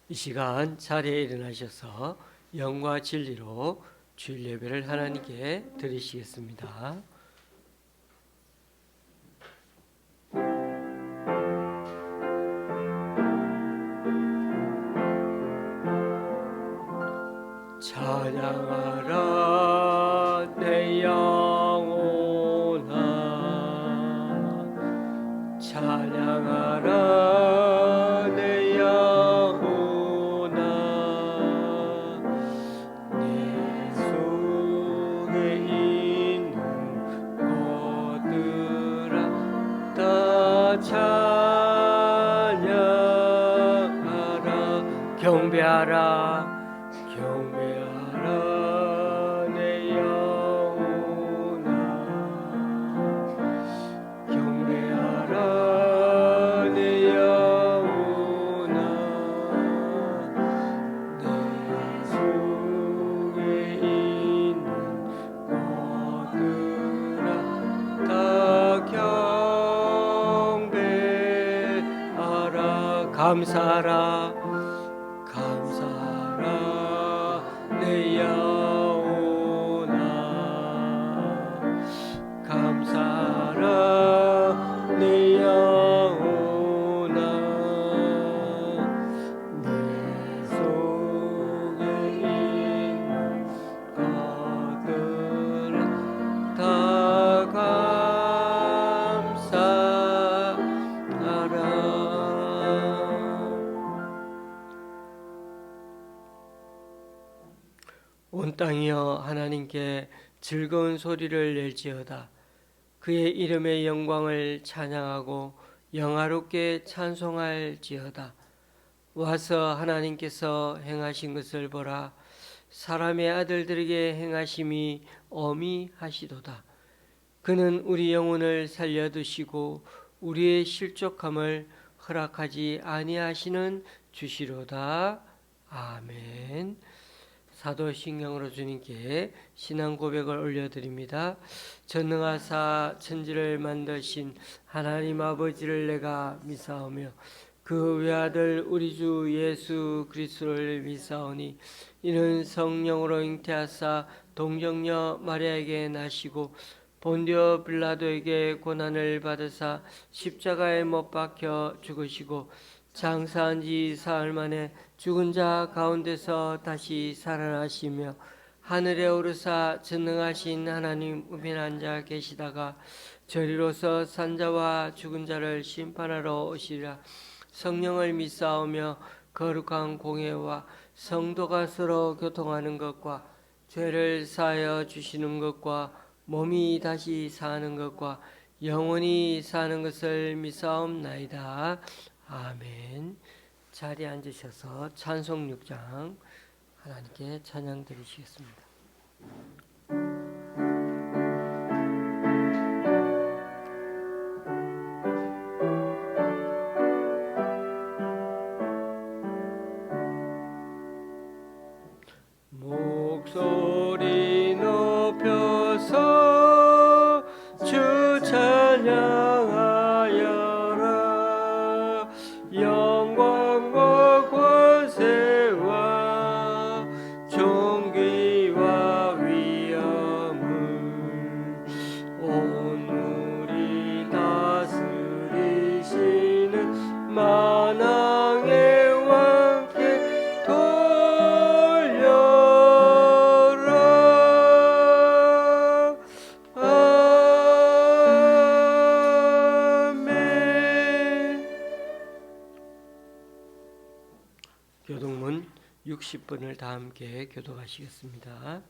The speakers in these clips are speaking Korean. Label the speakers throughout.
Speaker 1: 이 시간 자리에 일어나셔서 영과 진리로 주일 예배를 하나님께 드리시겠습니다. 찬양하라 내 영혼아, 찬양하라 내 영혼아, 내 속에 있는 것들아 다 찬양하라. 경배하라 경배하라 내 영혼아, 경배하라 내 영혼아, 내 속에 있는 것들아 다 경배하라. 감사하라 감사하라 내 영혼아, 감사하라 내 영혼아, 내 속에 있는 것들아 다 감사하라. 온 땅이여 하나님께 즐거운 소리를 낼지어다. 그의 이름의 영광을 찬양하고 영화롭게 찬송할지어다. 와서 하나님께서 행하신 것을 보라. 사람의 아들들에게 행하심이 어미하시도다. 그는 우리 영혼을 살려두시고 우리의 실족함을 허락하지 아니하시는 주시로다. 아멘. 사도신경으로 주님께 신앙 고백을 올려드립니다. 전능하사 천지를 만드신 하나님 아버지를 내가 믿사오며 그 외아들 우리 주 예수 그리스도를 믿사오니 이는 성령으로 잉태하사 동정녀 마리아에게 나시고 본디오 빌라도에게 고난을 받으사 십자가에 못 박혀 죽으시고 장사한 지 사흘 만에 죽은 자 가운데서 다시 살아나시며 하늘에 오르사 전능하신 하나님 우편에 앉아 계시다가 저리로서 산자와 죽은 자를 심판하러 오시리라. 성령을 믿사오며 거룩한 공회와 성도가 서로 교통하는 것과 죄를 사하여 주시는 것과 몸이 다시 사는 것과 영원히 사는 것을 믿사옵나이다. 아멘. 자리에 앉으셔서 찬송 6장 하나님께 찬양 드리시겠습니다. 목소리 높여서 주 찬양하여라. 영광과 권세와 존귀와 위엄을 온 우리 다스리시는 만왕의 왕께 돌려라. 아멘. 교동문 60분을 다 함께 교독하시겠습니다.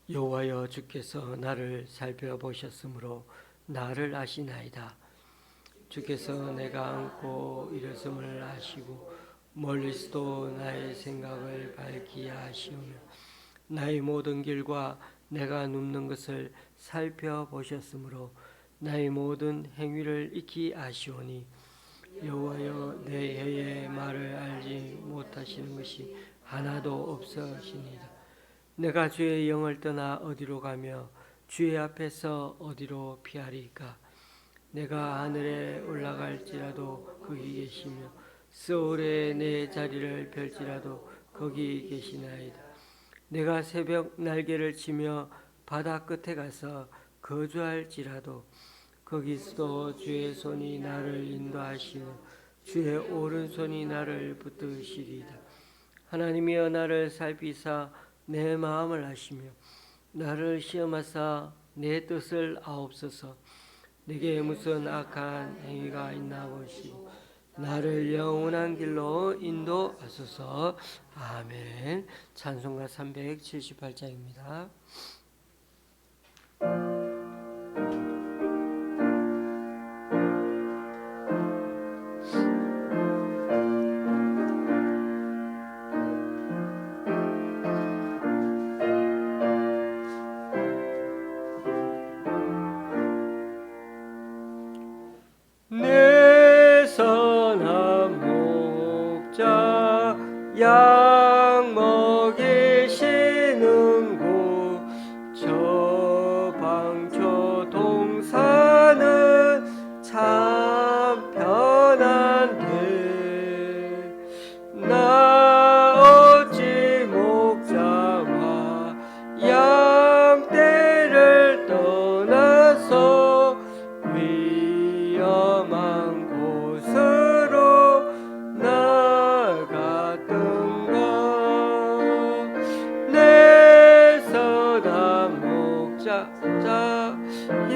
Speaker 1: 여호와여, 주께서 나를 살펴보셨으므로 나를 아시나이다. 주께서 내가 안고 일어섬을 아시고 멀리서도 나의 생각을 밝히 아시오며 나의 모든 길과 내가 눕는 것을 살펴보셨으므로 나의 모든 행위를 익히 아시오니 여호와여, 내 혀의 말을 알지 못하시는 것이 하나도 없으시니이다. 내가 주의 영을 떠나 어디로 가며 주의 앞에서 어디로 피하리까? 내가 하늘에 올라갈지라도 거기 계시며 스올에 내 자리를 펼지라도 거기 계시나이다. 내가 새벽 날개를 치며 바다 끝에 가서 거주할지라도 거기서도 주의 손이 나를 인도하시고 주의 오른손이 나를 붙드시리이다. 하나님이여 나를 살피사 내 마음을 아시며 나를 시험하사 내 뜻을 아옵소서. 내게 무슨 악한 행위가 있나 보시고 나를 영원한 길로 인도하소서. 아멘. 찬송가 378장입니다. 내 선한 목자 양 먹이시는 곳 저 방초 동산은 참 편한데 나 어찌 목자와 양떼를 떠나서 위험한 곳으로 나갔던가. 내 선한 목자 길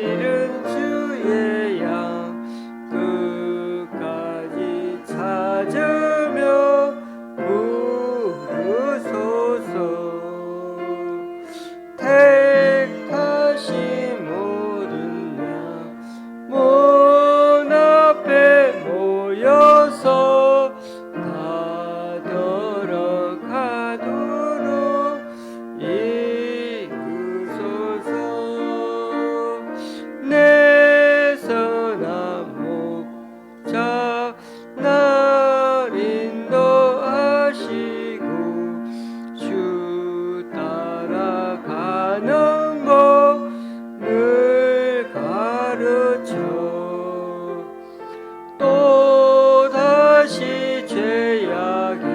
Speaker 1: 잃은 주의 양 끝까지 찾으며 부르소서. 택하신 모든 양 문 앞에 모여서 다 들어가도록 이끄소서. 내 선한 목자 날 인도하시고 주 따라가는 법을 가르쳐 또다시 죄악에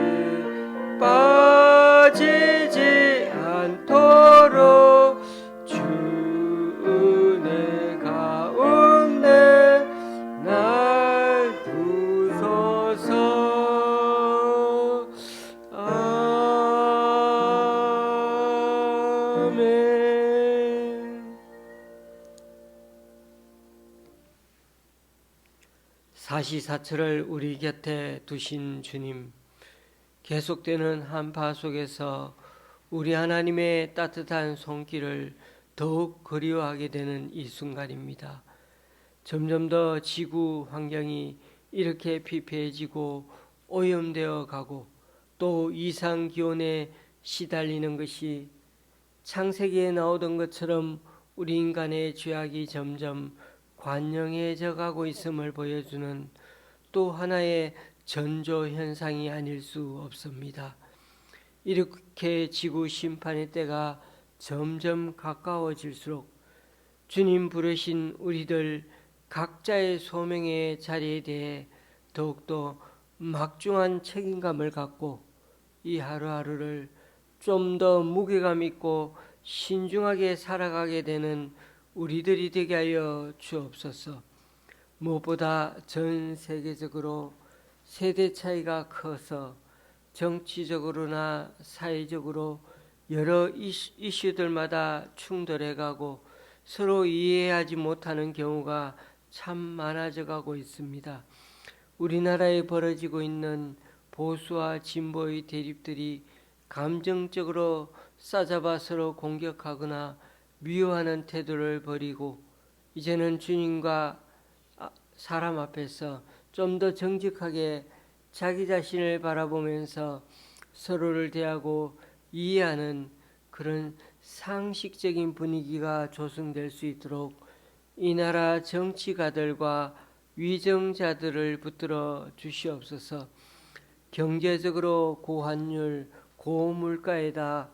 Speaker 1: 빠지지 않도록 주 은혜 가운데 날 두소서. 아멘. 사시사철을 우리 곁에 두신 주님, 계속되는 한파 속에서 우리 하나님의 따뜻한 손길을 더욱 그리워하게 되는 이 순간입니다. 점점 더 지구 환경이 이렇게 피폐해지고 오염되어 가고 또 이상 기온에 시달리는 것이 창세기에 나오던 것처럼 우리 인간의 죄악이 점점 관영해져 가고 있음을 보여주는 또 하나의 전조 현상이 아닐 수 없습니다. 이렇게 지구 심판의 때가 점점 가까워질수록 주님 부르신 우리들 각자의 소명의 자리에 대해 더욱더 막중한 책임감을 갖고 이 하루하루를 좀 더 무게감 있고 신중하게 살아가게 되는 우리들이 되게 하여 주옵소서. 무엇보다 전 세계적으로 세대 차이가 커서 정치적으로나 사회적으로 여러 이슈들마다 충돌해가고 서로 이해하지 못하는 경우가 참 많아져 가고 있습니다. 우리나라에 벌어지고 있는 보수와 진보의 대립들이 감정적으로 싸잡아 서로 공격하거나 미워하는 태도를 버리고 이제는 주님과 사람 앞에서 좀 더 정직하게 자기 자신을 바라보면서 서로를 대하고 이해하는 그런 상식적인 분위기가 조성될 수 있도록 이 나라 정치가들과 위정자들을 붙들어 주시옵소서. 경제적으로 고환율, 고물가에다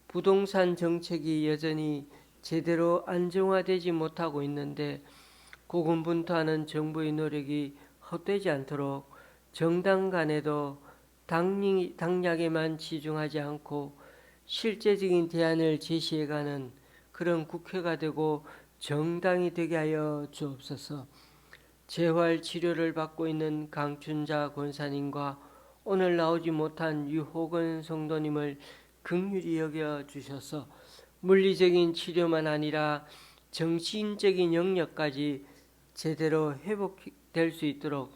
Speaker 1: 부동산 정책이 여전히 제대로 안정화되지 못하고 있는데 고군분투하는 정부의 노력이 헛되지 않도록 정당 간에도 당락에만 치중하지 않고 실제적인 대안을 제시해가는 그런 국회가 되고 정당이 되게 하여 주옵소서. 재활 치료를 받고 있는 강춘자 권사님과 오늘 나오지 못한 유호근 성도님을 긍휼히 여겨 주셔서 물리적인 치료만 아니라 정신적인 영역까지 제대로 회복될 수 있도록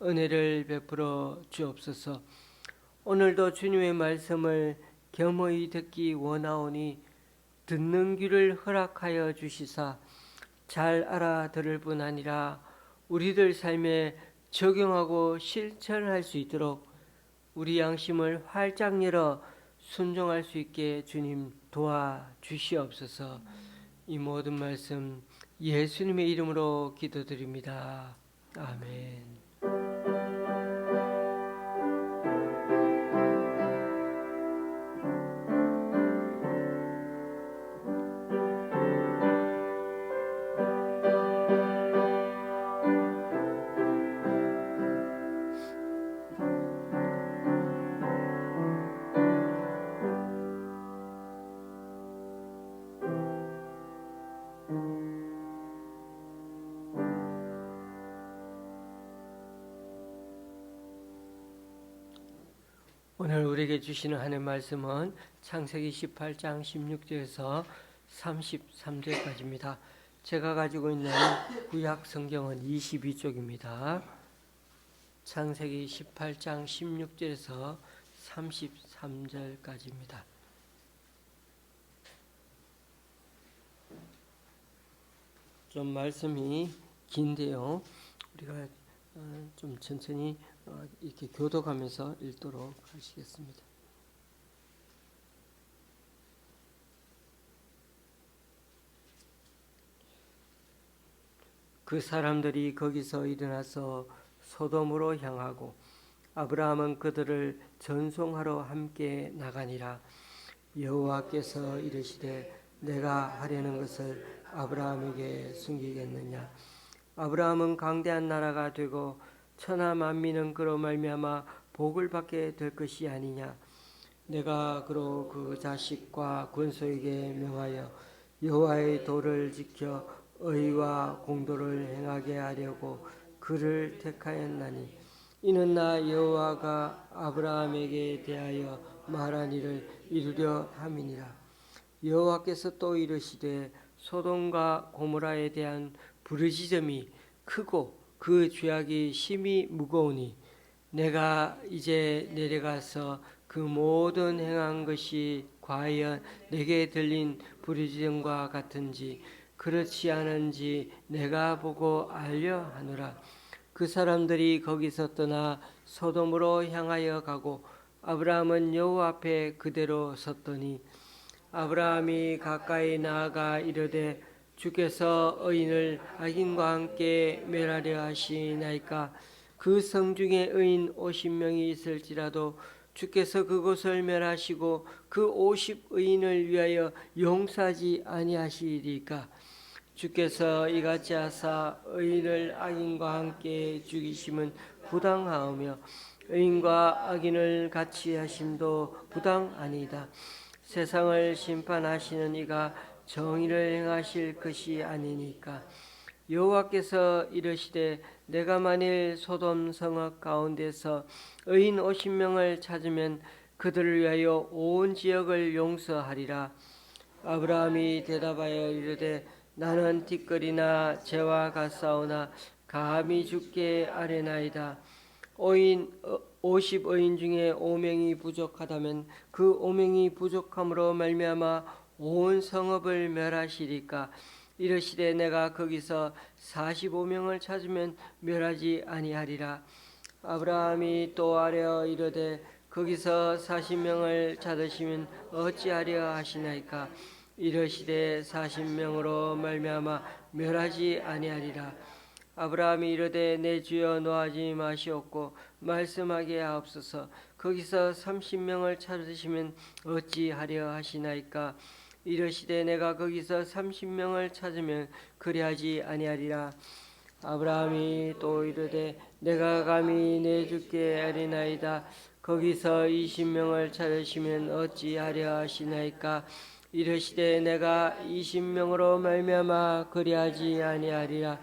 Speaker 1: 은혜를 베풀어 주옵소서. 오늘도 주님의 말씀을 겸허히 듣기 원하오니 듣는 귀를 허락하여 주시사 잘 알아들을 뿐 아니라 우리들 삶에 적용하고 실천할 수 있도록 우리 양심을 활짝 열어 순종할 수 있게 주님 도와주시옵소서. 이 모든 말씀 예수님의 이름으로 기도드립니다. 아멘. 오늘 우리에게 주시는 하나님의 말씀은 창세기 18장 16절에서 33절까지입니다. 제가 가지고 있는 구약 성경은 22쪽입니다. 창세기 18장 16절에서 33절까지입니다. 좀 말씀이 긴데요. 우리가 좀 천천히 이렇게 교독하면서 읽도록 하시겠습니다. 그 사람들이 거기서 일어나서 소돔으로 향하고 아브라함은 그들을 전송하러 함께 나가니라. 여호와께서 이르시되 내가 하려는 것을 아브라함에게 숨기겠느냐. 아브라함은 강대한 나라가 되고 천하 만민은 그로 말미암아 복을 받게 될 것이 아니냐. 내가 그로 그 자식과 권소에게 명하여 여호와의 도를 지켜 의와 공도를 행하게 하려고 그를 택하였나니 이는 나 여호와가 아브라함에게 대하여 말한 일을 이루려 함이니라. 여호와께서 또 이르시되 소돔과 고모라에 대한 부르짖음이 크고 그 죄악이 심히 무거우니 내가 이제 내려가서 그 모든 행한 것이 과연 내게 들린 부르짖음과 같은지 그렇지 않은지 내가 보고 알려 하노라. 그 사람들이 거기서 떠나 소돔으로 향하여 가고 아브라함은 여호와 앞에 그대로 섰더니 아브라함이 가까이 나아가 이르되 주께서 의인을 악인과 함께 멸하려 하시나이까. 그 성중에 의인 50명이 있을지라도 주께서 그곳을 멸하시고 그 50의인을 위하여 용서하지 아니하시리까. 주께서 이같이 하사 의인을 악인과 함께 죽이심은 부당하오며 의인과 악인을 같이 하심도 부당하니이다. 세상을 심판하시는 이가 정의를 행하실 것이 아니니까. 여호와께서 이르시되 내가 만일 소돔 성읍 가운데서 의인 50명을 찾으면 그들을 위하여 온 지역을 용서하리라. 아브라함이 대답하여 이르되 나는 티끌이나 재와 같사오나 감히 주께 아뢰나이다. 50의인 중에 5명이 부족하다면 그 5명이 부족함으로 말미암아 온 성읍을 멸하시리까. 이르시되 내가 거기서 45명을 찾으면 멸하지 아니하리라. 아브라함이 또 아뢰어 이르되 거기서 40명을 찾으시면 어찌하려 하시나이까. 이르시되 40명으로 말미암아 멸하지 아니하리라. 아브라함이 이르되 내 주여 노하지 마시옵고 말씀하게 하옵소서. 거기서 30명을 찾으시면 어찌하려 하시나이까. 이르시되 내가 거기서 30명을 찾으면 그리하지 아니하리라. 아브라함이 또 이르되 내가 감히 내 주께 아뢰나이다. 거기서 20명을 찾으시면 어찌하려 하시나이까. 이르시되 내가 20명으로 말미암아 그리하지 아니하리라.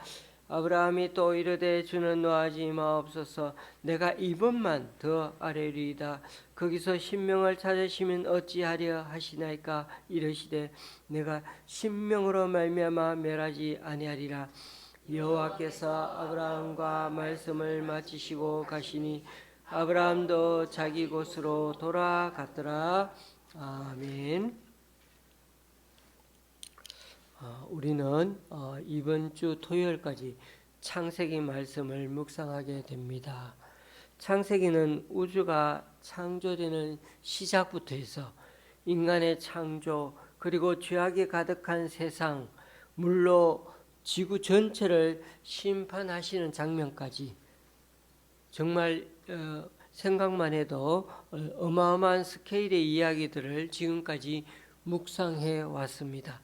Speaker 1: 아브라함이 또 이르되 주는 노하지 마옵소서. 내가 이번만 더 아뢰리이다. 거기서 10명을 찾으시면 어찌하려 하시나이까. 이르시되 내가 10명으로 말미암아 멸하지 아니하리라. 여호와께서 아브라함과 말씀을 마치시고 가시니 아브라함도 자기 곳으로 돌아갔더라. 아멘. 우리는 이번 주 토요일까지 창세기 말씀을 묵상하게 됩니다. 창세기는 우주가 창조되는 시작부터 해서 인간의 창조, 그리고 죄악이 가득한 세상, 물로 지구 전체를 심판하시는 장면까지 정말 생각만 해도 어마어마한 스케일의 이야기들을 지금까지 묵상해 왔습니다.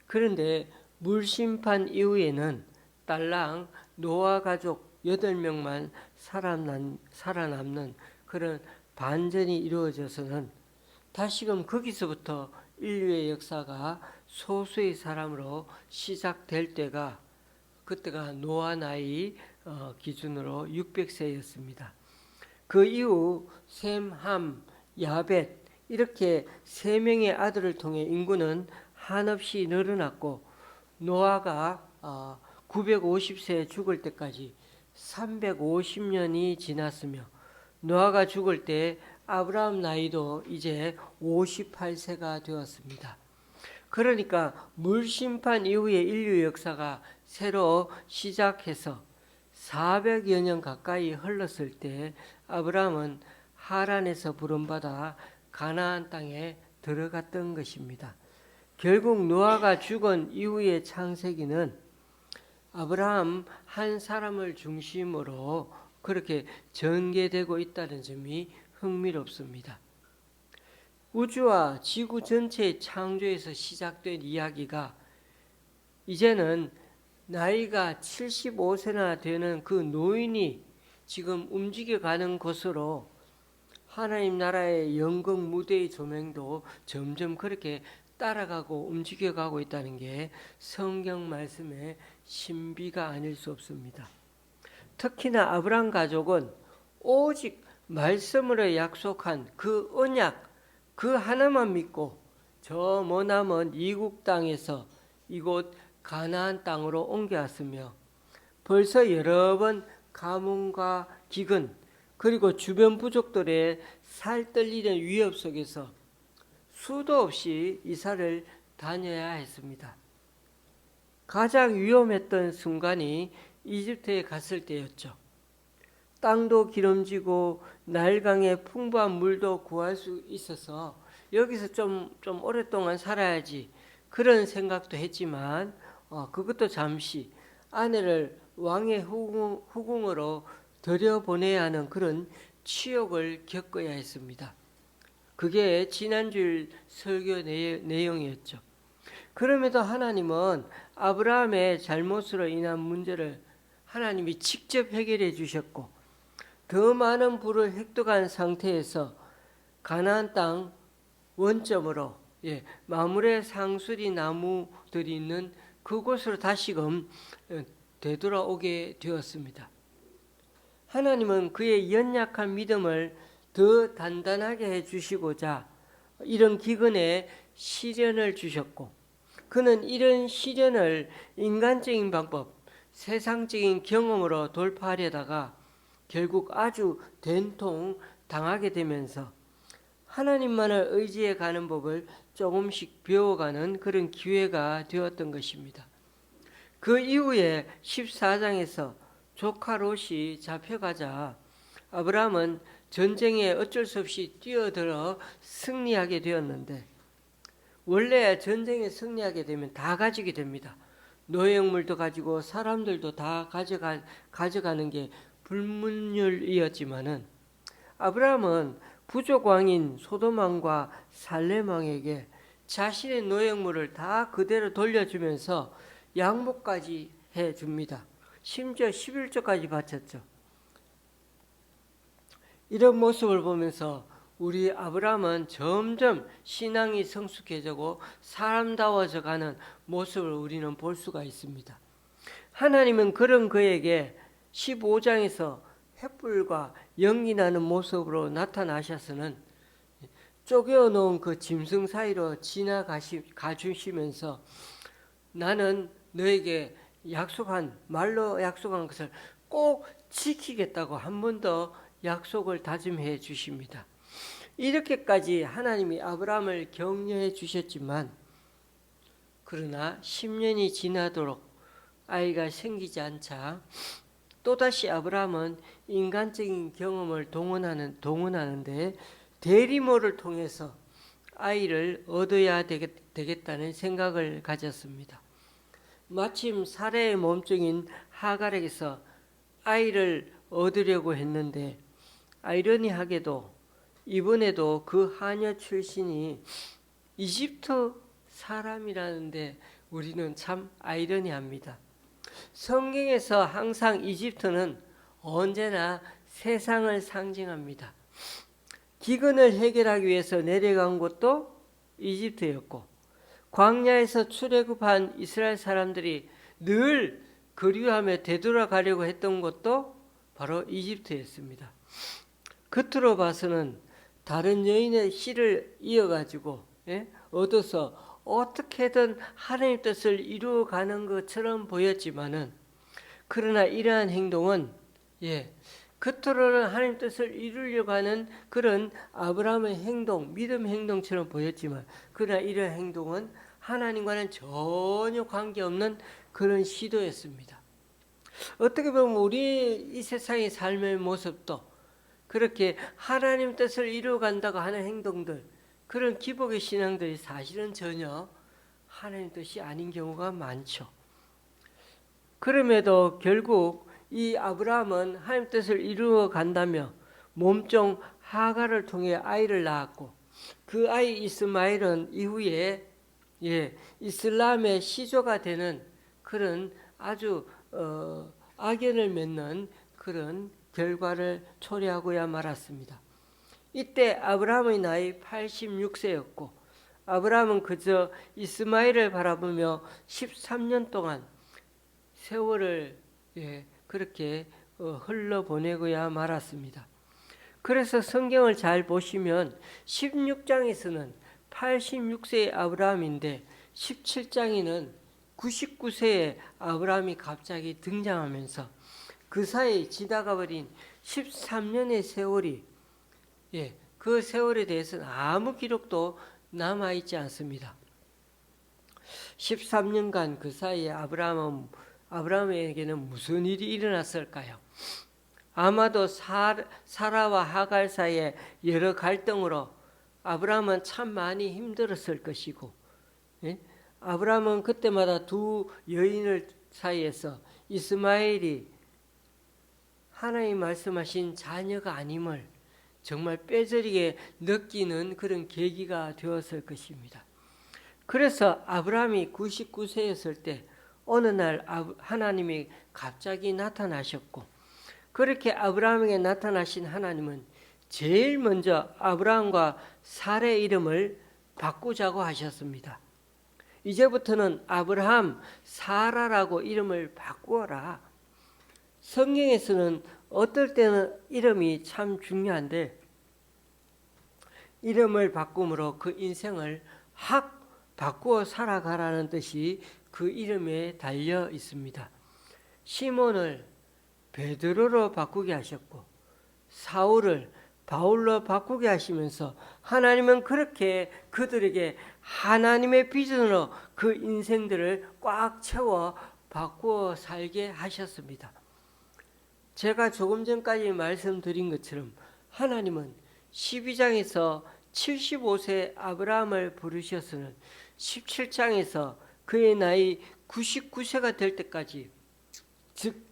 Speaker 1: 그런데 물심판 이후에는 딸랑 노아 가족 8명만 살아남는 그런 반전이 이루어져서는 다시금 거기서부터 인류의 역사가 소수의 사람으로 시작될 때가 그때가 노아 나이 기준으로 600세였습니다. 그 이후 셈, 함, 야벳 이렇게 3명의 아들을 통해 인구는 한없이 늘어났고 노아가 950세에 죽을 때까지 350년이 지났으며 노아가 죽을 때 아브라함 나이도 이제 58세가 되었습니다. 그러니까 물심판 이후의 인류 역사가 새로 시작해서 400여 년 가까이 흘렀을 때 아브라함은 하란에서 부름받아 가나안 땅에 들어갔던 것입니다. 결국 노아가 죽은 이후의 창세기는 아브라함 한 사람을 중심으로 그렇게 전개되고 있다는 점이 흥미롭습니다. 우주와 지구 전체의 창조에서 시작된 이야기가 이제는 나이가 75세나 되는 그 노인이 지금 움직여가는 것으로 하나님 나라의 영광 무대의 조명도 점점 그렇게 따라가고 움직여가고 있다는 게 성경 말씀의 신비가 아닐 수 없습니다. 특히나 아브라함 가족은 오직 말씀으로 약속한 그 언약 그 하나만 믿고 저 머나먼 이국 땅에서 이곳 가나안 땅으로 옮겨왔으며 벌써 여러 번 가뭄과 기근 그리고 주변 부족들의 살떨리는 위협 속에서 수도 없이 이사를 다녀야 했습니다. 가장 위험했던 순간이 이집트에 갔을 때였죠. 땅도 기름지고 나일강의 풍부한 물도 구할 수 있어서 여기서 좀 오랫동안 살아야지 그런 생각도 했지만 그것도 잠시 아내를 왕의 후궁으로 들여보내야 하는 그런 치욕을 겪어야 했습니다. 그게 지난주 설교 내용이었죠. 그럼에도 하나님은 아브라함의 잘못으로 인한 문제를 하나님이 직접 해결해 주셨고 더 많은 부를 획득한 상태에서 가나안 땅 원점으로 마물의 상수리 나무들이 있는 그곳으로 다시금 되돌아오게 되었습니다. 하나님은 그의 연약한 믿음을 더 단단하게 해주시고자 이런 기근에 시련을 주셨고 그는 이런 시련을 인간적인 방법, 세상적인 경험으로 돌파하려다가 결국 아주 된통 당하게 되면서 하나님만을 의지해 가는 법을 조금씩 배워가는 그런 기회가 되었던 것입니다. 그 이후에 14장에서 조카 롯이 잡혀가자 아브라함은 전쟁에 어쩔 수 없이 뛰어들어 승리하게 되었는데 원래 전쟁에 승리하게 되면 다 가지게 됩니다. 노획물도 가지고 사람들도 다 가져가는 게 불문율이었지만은 아브라함은 부족 왕인 소돔 왕과 살렘 왕에게 자신의 노획물을 다 그대로 돌려주면서 양보까지 해줍니다. 심지어 11조까지 바쳤죠. 이런 모습을 보면서 우리 아브라함은 점점 신앙이 성숙해지고 사람다워져 가는 모습을 우리는 볼 수가 있습니다. 하나님은 그런 그에게 15장에서 횃불과 연기 나는 모습으로 나타나셔서는 쪼개어 놓은 그 짐승 사이로 가주시면서 나는 너에게 말로 약속한 것을 꼭 지키겠다고 한 번 더 약속을 다짐해 주십니다. 이렇게까지 하나님이 아브라함을 격려해 주셨지만 그러나 10년이 지나도록 아이가 생기지 않자 또다시 아브라함은 인간적인 경험을 동원하는데 대리모를 통해서 아이를 얻어야 되겠다는 생각을 가졌습니다. 마침 사레의 몸종인 하갈에게서 아이를 얻으려고 했는데 아이러니하게도 이번에도 그 하녀 출신이 이집트 사람이라는데 우리는 참 아이러니합니다. 성경에서 항상 이집트는 언제나 세상을 상징합니다. 기근을 해결하기 위해서 내려간 곳도 이집트였고 광야에서 출애굽한 이스라엘 사람들이 늘 그리워하며 되돌아가려고 했던 곳도 바로 이집트였습니다. 겉으로 봐서는 다른 여인의 씨를 이어가지고 얻어서 어떻게든 하나님 뜻을 이루어가는 것처럼 보였지만은 그러나 이러한 행동은 겉으로는 하나님 뜻을 이루려고 하는 그런 아브라함의 행동, 믿음 행동처럼 보였지만 그러나 이러한 행동은 하나님과는 전혀 관계없는 그런 시도였습니다. 어떻게 보면 우리 이 세상의 삶의 모습도 그렇게 하나님 뜻을 이루어간다고 하는 행동들, 그런 기복의 신앙들이 사실은 전혀 하나님 뜻이 아닌 경우가 많죠. 그럼에도 결국 이 아브라함은 하나님 뜻을 이루어 간다며 몸종 하갈을 통해 아이를 낳았고 그 아이 이스마엘은 이후에 이슬람의 시조가 되는 그런 아주 악연을 맺는 그런 결과를 초래하고야 말았습니다. 이때 아브라함의 나이 86세였고 아브라함은 그저 이스마엘을 바라보며 13년 동안 세월을 그렇게 흘러보내고야 말았습니다. 그래서 성경을 잘 보시면 16장에서는 86세의 아브라함인데 17장에는 99세의 아브라함이 갑자기 등장하면서 그 사이에 지나가 버린 13년의 세월이 그 세월에 대해서는 아무 기록도 남아있지 않습니다. 13년간 그 사이에 아브라함에게는 무슨 일이 일어났을까요? 아마도 사라와 하갈 사이에 여러 갈등으로 아브라함은 참 많이 힘들었을 것이고 아브라함은 그때마다 두 여인을 사이에서 이스마엘이 하나님 말씀하신 자녀가 아님을 정말 뼈저리게 느끼는 그런 계기가 되었을 것입니다. 그래서 아브라함이 99세였을 때 어느 날 하나님이 갑자기 나타나셨고 그렇게 아브라함에게 나타나신 하나님은 제일 먼저 아브라함과 사레의 이름을 바꾸자고 하셨습니다. 이제부터는 아브라함, 사라라고 이름을 바꾸어라. 성경에서는 어떨 때는 이름이 참 중요한데 이름을 바꿈으로 그 인생을 확 바꾸어 살아가라는 뜻이 그 이름에 달려 있습니다. 시몬을 베드로로 바꾸게 하셨고 사울을 바울로 바꾸게 하시면서 하나님은 그렇게 그들에게 하나님의 비전으로 그 인생들을 꽉 채워 바꾸어 살게 하셨습니다. 제가 조금 전까지 말씀드린 것처럼 하나님은 12장에서 75세 아브라함을 부르셔서는 17장에서 그의 나이 99세가 될 때까지, 즉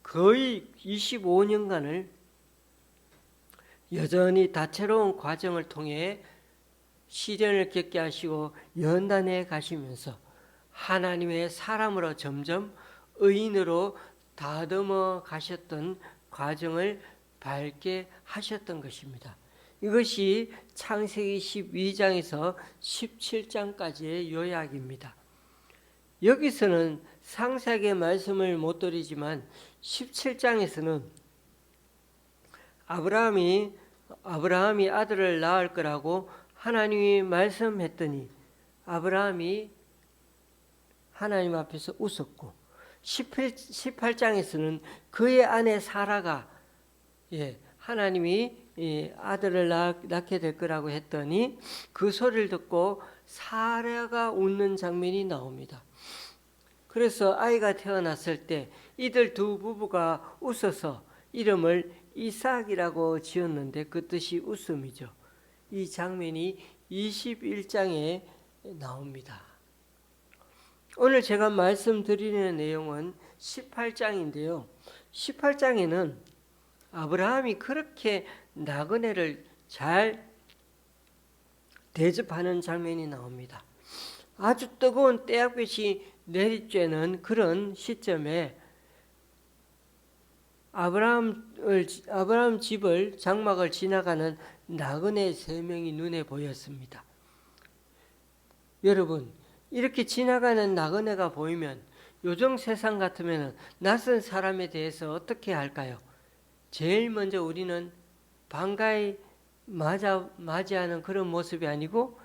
Speaker 1: 거의 25년간을 여전히 다채로운 과정을 통해 시련을 겪게 하시고 연단해 가시면서 하나님의 사람으로 점점 의인으로 다듬어 가셨던 과정을 밝게 하셨던 것입니다. 이것이 창세기 12장에서 17장까지의 요약입니다. 여기서는 상세하게 말씀을 못 드리지만 17장에서는 아브라함이 아들을 낳을 거라고 하나님이 말씀했더니 아브라함이 하나님 앞에서 웃었고, 18장에서는 그의 아내 사라가 하나님이 아들을 낳게 될 거라고 했더니 그 소리를 듣고 사라가 웃는 장면이 나옵니다. 그래서 아이가 태어났을 때 이들 두 부부가 웃어서 이름을 이삭이라고 지었는데 그 뜻이 웃음이죠. 이 장면이 21장에 나옵니다. 오늘 제가 말씀드리는 내용은 18장인데요. 18장에는 아브라함이 그렇게 나그네를 잘 대접하는 장면이 나옵니다. 아주 뜨거운 때약볕이 내리쬐는 그런 시점에 아브라함 집을 장막을 지나가는 나그네 3명이 눈에 보였습니다. 여러분, 이렇게 지나가는 나그네가 보이면 요즘 세상 같으면 낯선 사람에 대해서 어떻게 할까요? 제일 먼저 우리는 반가이 맞이하는 그런 모습이 아니고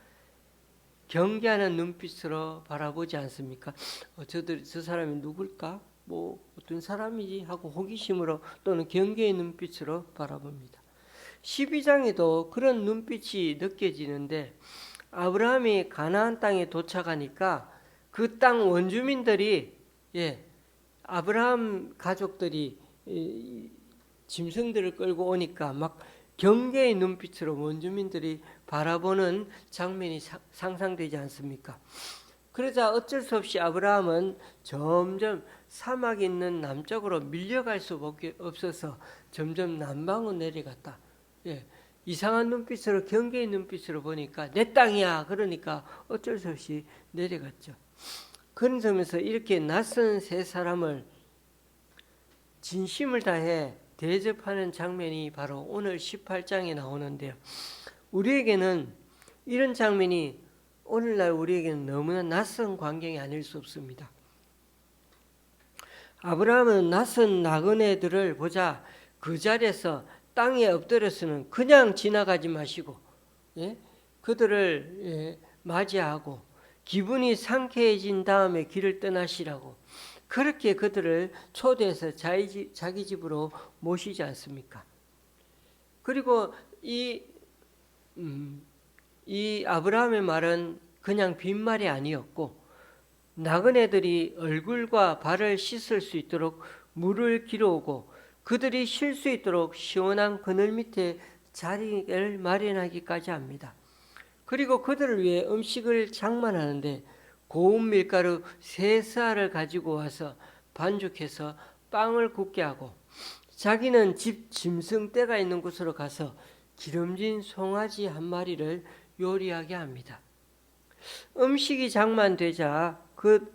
Speaker 1: 경계하는 눈빛으로 바라보지 않습니까? 저 사람이 누굴까? 어떤 사람이지? 하고 호기심으로 또는 경계의 눈빛으로 바라봅니다. 12장에도 그런 눈빛이 느껴지는데 아브라함이 가나안 땅에 도착하니까 그 땅 원주민들이 아브라함 가족들이 짐승들을 끌고 오니까 막 경계의 눈빛으로 원주민들이 바라보는 장면이 상상되지 않습니까? 그러자 어쩔 수 없이 아브라함은 점점 사막이 있는 남쪽으로 밀려갈 수밖에 없어서 점점 남방으로 내려갔다. 이상한 눈빛으로 경계의 눈빛으로 보니까 내 땅이야. 그러니까 어쩔 수 없이 내려갔죠. 그런 점에서 이렇게 낯선 세 사람을 진심을 다해 대접하는 장면이 바로 오늘 18장에 나오는데요. 우리에게는 이런 장면이 오늘날 우리에게는 너무나 낯선 광경이 아닐 수 없습니다. 아브라함은 낯선 나그네들을 보자 그 자리에서 땅에 엎드려서는 그냥 지나가지 마시고 그들을 맞이하고 기분이 상쾌해진 다음에 길을 떠나시라고 그렇게 그들을 초대해서 자기 집으로 모시지 않습니까? 그리고 이 아브라함의 말은 그냥 빈말이 아니었고 나그네들이 얼굴과 발을 씻을 수 있도록 물을 길어오고 그들이 쉴 수 있도록 시원한 그늘 밑에 자리를 마련하기까지 합니다. 그리고 그들을 위해 음식을 장만하는데 고운 밀가루 3쌀을 가지고 와서 반죽해서 빵을 굽게 하고 자기는 집 짐승떼가 있는 곳으로 가서 기름진 송아지 1마리를 요리하게 합니다. 음식이 장만되자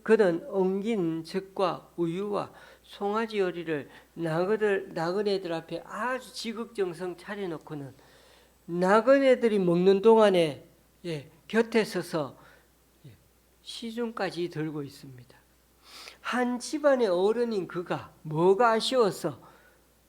Speaker 1: 그는 엉긴 젖과 우유와 송아지 요리를 나그네들 앞에 아주 지극정성 차려놓고는 나그네들이 먹는 동안에 곁에 서서 시중까지 들고 있습니다. 한 집안의 어른인 그가 뭐가 아쉬워서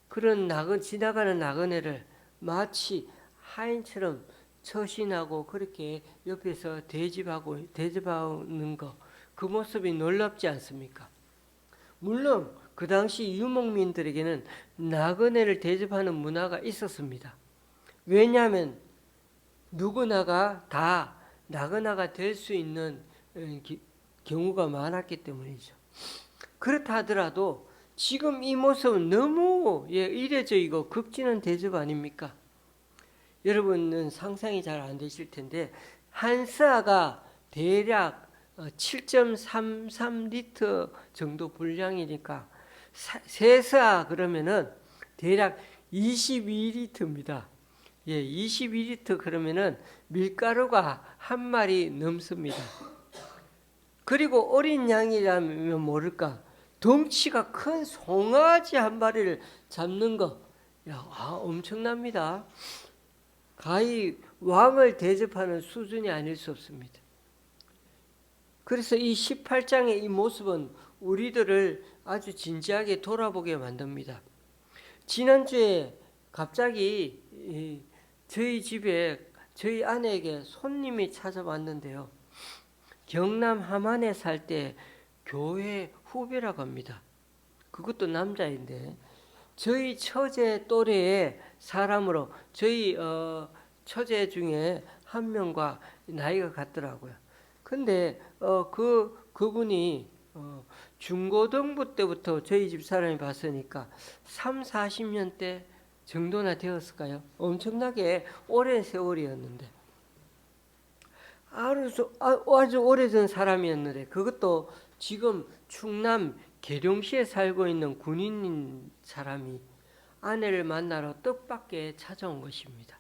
Speaker 1: 그런 지나가는 나그네를 마치 하인처럼 처신하고 그렇게 옆에서 대접하는 것, 그 모습이 놀랍지 않습니까? 물론 그 당시 유목민들에게는 나그네를 대접하는 문화가 있었습니다. 왜냐하면 누구나가 다 나그네가 될 수 있는 경우가 많았기 때문이죠. 그렇다 하더라도 지금 이 모습은 너무 이례적이고 극진한 대접 아닙니까? 여러분은 상상이 잘 안 되실 텐데 한 싸가 대략 7.33리터 정도 분량이니까 세사 그러면은 대략 22리터입니다. 예, 22리터 그러면은 밀가루가 한 마리 넘습니다. 그리고 어린 양이라면 모를까 덩치가 큰 송아지 한 마리를 잡는 거, 야, 엄청납니다. 가히 왕을 대접하는 수준이 아닐 수 없습니다. 그래서 이 18장의 이 모습은 우리들을 아주 진지하게 돌아보게 만듭니다. 지난주에 갑자기 저희 집에 저희 아내에게 손님이 찾아왔는데요. 경남 함안에 살 때 교회 후배라고 합니다. 그것도 남자인데 저희 처제 또래의 사람으로 저희 처제 중에 한 명과 나이가 같더라고요. 근데 그분이 중고등부 때부터 저희 집 사람이 봤으니까 30-40년대 정도나 되었을까요? 엄청나게 오랜 세월이었는데 아주 오래전 사람이었는데 그것도 지금 충남 계룡시에 살고 있는 군인인 사람이 아내를 만나러 뜻밖의 찾아온 것입니다.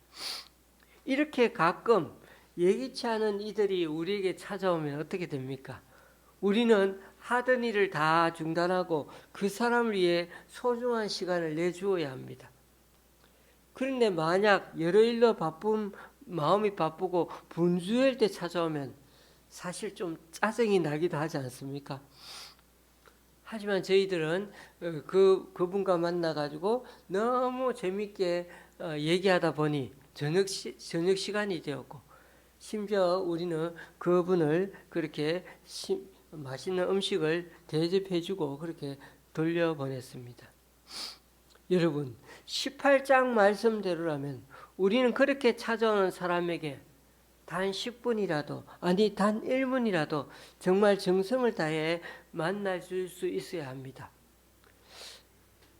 Speaker 1: 이렇게 가끔 예기치 않은 이들이 우리에게 찾아오면 어떻게 됩니까? 우리는 하던 일을 다 중단하고 그 사람을 위해 소중한 시간을 내주어야 합니다. 그런데 만약 여러 일로 마음이 바쁘고 분주할 때 찾아오면 사실 좀 짜증이 나기도 하지 않습니까? 하지만 저희들은 그분과 만나가지고 너무 재밌게 얘기하다 보니 저녁 시간이 되었고 심지어 우리는 그분을 그렇게 맛있는 음식을 대접해주고 그렇게 돌려보냈습니다. 여러분 18장 말씀대로라면 우리는 그렇게 찾아오는 사람에게 단 10분이라도 아니 단 1분이라도 정말 정성을 다해 만나줄 수 있어야 합니다.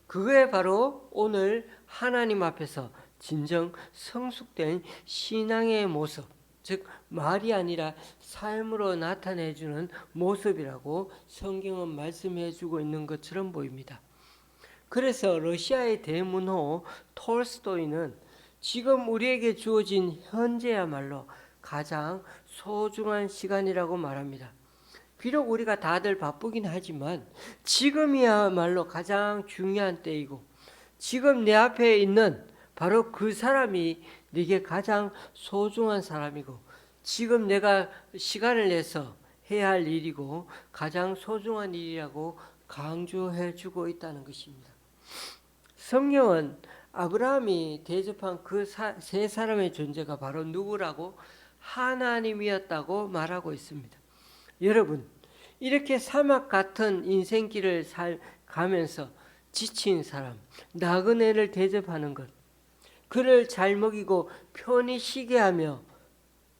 Speaker 1: 그게 바로 오늘 하나님 앞에서 진정 성숙된 신앙의 모습, 즉 말이 아니라 삶으로 나타내주는 모습이라고 성경은 말씀해주고 있는 것처럼 보입니다. 그래서 러시아의 대문호 톨스토이는 지금 우리에게 주어진 현재야말로 가장 소중한 시간이라고 말합니다. 비록 우리가 다들 바쁘긴 하지만 지금이야말로 가장 중요한 때이고 지금 내 앞에 있는 바로 그 사람이 네게 가장 소중한 사람이고 지금 내가 시간을 내서 해야 할 일이고 가장 소중한 일이라고 강조해주고 있다는 것입니다. 성경은 아브라함이 대접한 그 세 사람의 존재가 바로 누구라고? 하나님이었다고 말하고 있습니다. 여러분, 이렇게 사막 같은 인생길을 가면서 지친 사람, 나그네를 대접하는 것, 그를 잘 먹이고 편히 쉬게 하며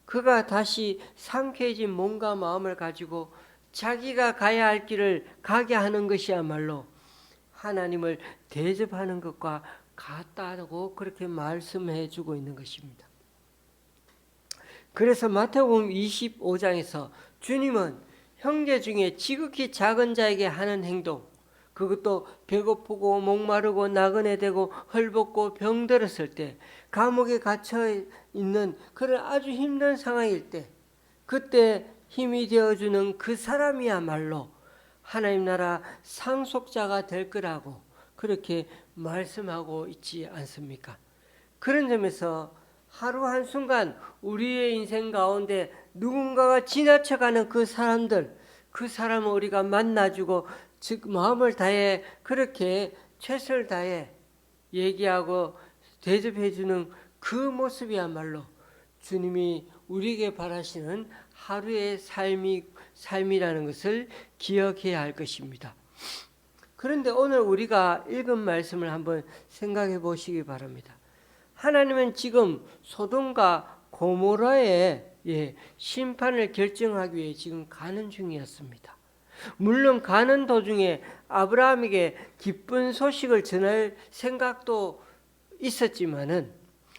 Speaker 1: 그가 다시 상쾌해진 몸과 마음을 가지고 자기가 가야 할 길을 가게 하는 것이야말로 하나님을 대접하는 것과 같다고 그렇게 말씀해 주고 있는 것입니다. 그래서 마태복음 25장에서 주님은 형제 중에 지극히 작은 자에게 하는 행동, 그것도 배고프고 목마르고 나그네 되고 헐벗고 병들었을 때 감옥에 갇혀 있는 그런 아주 힘든 상황일 때 그때 힘이 되어주는 그 사람이야말로 하나님 나라 상속자가 될 거라고 그렇게 말씀하고 있지 않습니까? 그런 점에서 하루 한순간 우리의 인생 가운데 누군가가 지나쳐가는 그 사람들, 그 사람을 우리가 만나주고 즉 마음을 다해 그렇게 최선을 다해 얘기하고 대접해주는 그 모습이야말로 주님이 우리에게 바라시는 하루의 삶이라는 것을 기억해야 할 것입니다. 그런데 오늘 우리가 읽은 말씀을 한번 생각해 보시기 바랍니다. 하나님은 지금 소돔과 고모라의 심판을 결정하기 위해 지금 가는 중이었습니다. 물론 가는 도중에 아브라함에게 기쁜 소식을 전할 생각도 있었지만은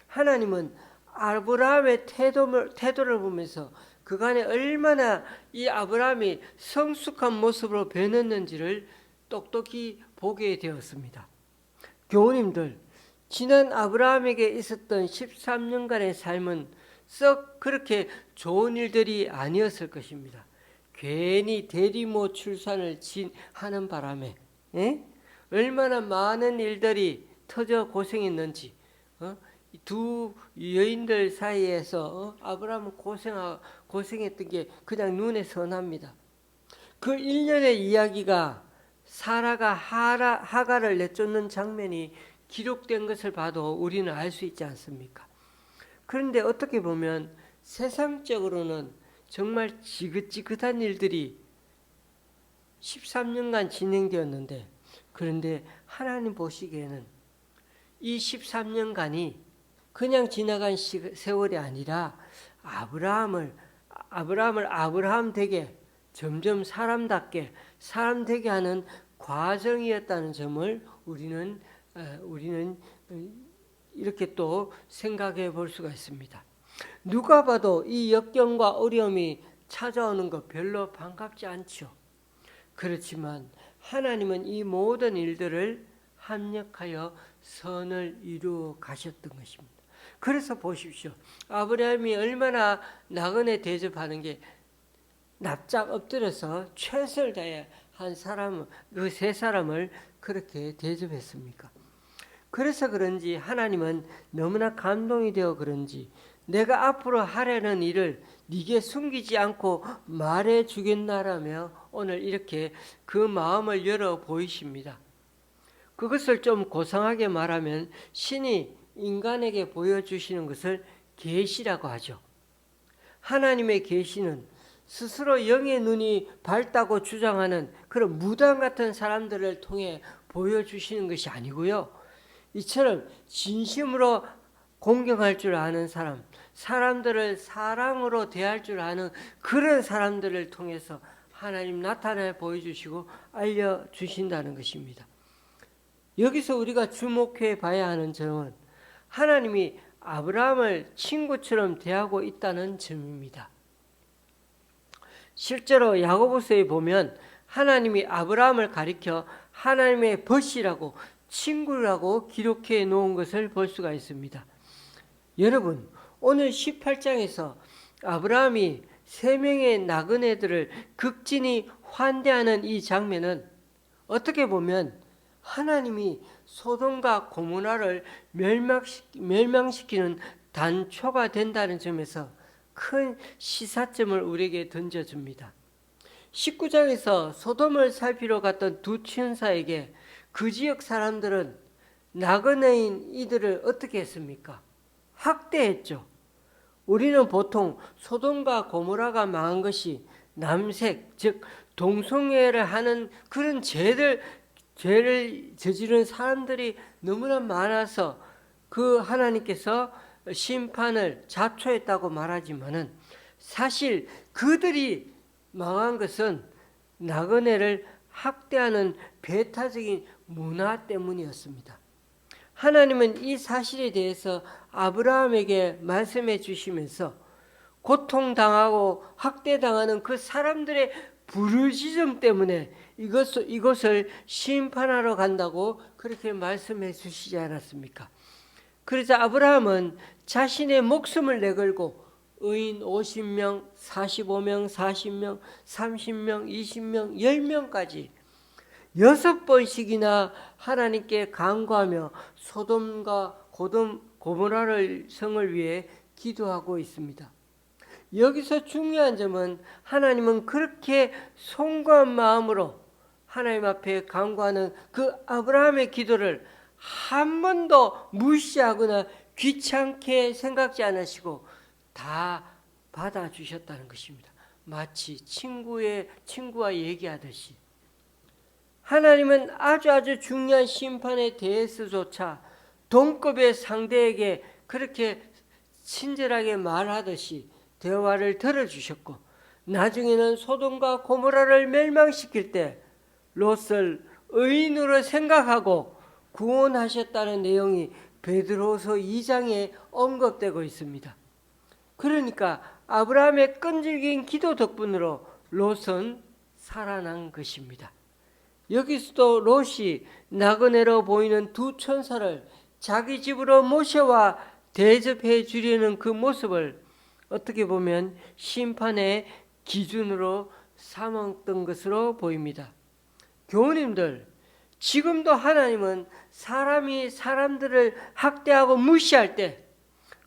Speaker 1: 하나님은 아브라함의 태도를 보면서 그간에 얼마나 이 아브라함이 성숙한 모습으로 변했는지를 똑똑히 보게 되었습니다. 교우님들, 지난 아브라함에게 있었던 13년간의 삶은 썩 그렇게 좋은 일들이 아니었을 것입니다. 괜히 대리모 출산을 하는 바람에 얼마나 많은 일들이 터져 고생했는지, 두 여인들 사이에서 아브라함은 고생했던 게 그냥 눈에 선합니다. 그 일련의 이야기가 사라가 하갈을 내쫓는 장면이 기록된 것을 봐도 우리는 알 수 있지 않습니까? 그런데 어떻게 보면 세상적으로는 정말 지긋지긋한 일들이 13년간 진행되었는데, 그런데 하나님 보시기에는 이 13년간이 그냥 지나간 세월이 아니라 아브라함을 아브라함 되게 점점 사람답게 사람 되게 하는 과정이었다는 점을 우리는 이렇게 또 생각해 볼 수가 있습니다. 누가 봐도 이 역경과 어려움이 찾아오는 것 별로 반갑지 않죠. 그렇지만 하나님은 이 모든 일들을 합력하여 선을 이루어 가셨던 것입니다. 그래서 보십시오. 아브라함이 얼마나 나그네 대접하는 게 납작 엎드려서 최선을 다해 한 사람, 그 세 사람을 그렇게 대접했습니까? 그래서 그런지 하나님은 너무나 감동이 되어 그런지 내가 앞으로 하려는 일을 네게 숨기지 않고 말해 주겠나라며 오늘 이렇게 그 마음을 열어 보이십니다. 그것을 좀 고상하게 말하면 신이 인간에게 보여주시는 것을 계시라고 하죠. 하나님의 계시는 스스로 영의 눈이 밝다고 주장하는 그런 무당 같은 사람들을 통해 보여주시는 것이 아니고요. 이처럼 진심으로 공경할 줄 아는 사람, 사람들을 사랑으로 대할 줄 아는 그런 사람들을 통해서 하나님 나타내 보여주시고 알려주신다는 것입니다. 여기서 우리가 주목해 봐야 하는 점은 하나님이 아브라함을 친구처럼 대하고 있다는 점입니다. 실제로 야고보서에 보면 하나님이 아브라함을 가리켜 하나님의 벗이라고 친구라고 기록해 놓은 것을 볼 수가 있습니다. 여러분, 오늘 18장에서 아브라함이 3명의 나그네들을 극진히 환대하는 이 장면은 어떻게 보면 하나님이 소돔과 고모라를 멸망시키는 단초가 된다는 점에서 큰 시사점을 우리에게 던져줍니다. 19장에서 소돔을 살피러 갔던 두 천사에게 그 지역 사람들은 나그네인 이들을 어떻게 했습니까? 학대했죠. 우리는 보통 소돔과 고모라가 망한 것이 남색, 즉 동성애를 하는 그런 죄를 저지른 사람들이 너무나 많아서 그 하나님께서 심판을 자초했다고 말하지만은 사실 그들이 망한 것은 나그네를 학대하는 배타적인 문화 때문이었습니다. 하나님은 이 사실에 대해서 아브라함에게 말씀해 주시면서 고통당하고 학대당하는 그 사람들의 부르짖음 때문에 이것을 심판하러 간다고 그렇게 말씀해 주시지 않았습니까? 그래서 아브라함은 자신의 목숨을 내걸고 의인 50명, 45명, 40명, 30명, 20명, 10명까지 6번씩이나 하나님께 간구하며 소돔과 고모라를 성을 위해 기도하고 있습니다. 여기서 중요한 점은 하나님은 그렇게 송구한 마음으로 하나님 앞에 간구하는 그 아브라함의 기도를 한 번도 무시하거나 귀찮게 생각지 않으시고 다 받아주셨다는 것입니다. 마치 친구와 얘기하듯이. 하나님은 아주 중요한 심판에 대해서조차 동급의 상대에게 그렇게 친절하게 말하듯이 대화를 들어주셨고, 나중에는 소돔과 고모라를 멸망시킬 때 롯을 의인으로 생각하고 구원하셨다는 내용이 베드로서 2장에 언급되고 있습니다. 그러니까 아브라함의 끈질긴 기도 덕분으로 롯은 살아난 것입니다. 여기서도 롯이 나그네로 보이는 두 천사를 자기 집으로 모셔와 대접해 주려는 그 모습을 어떻게 보면 심판의 기준으로 삼았던 것으로 보입니다. 교우님들, 지금도 하나님은 사람이 사람들을 학대하고 무시할 때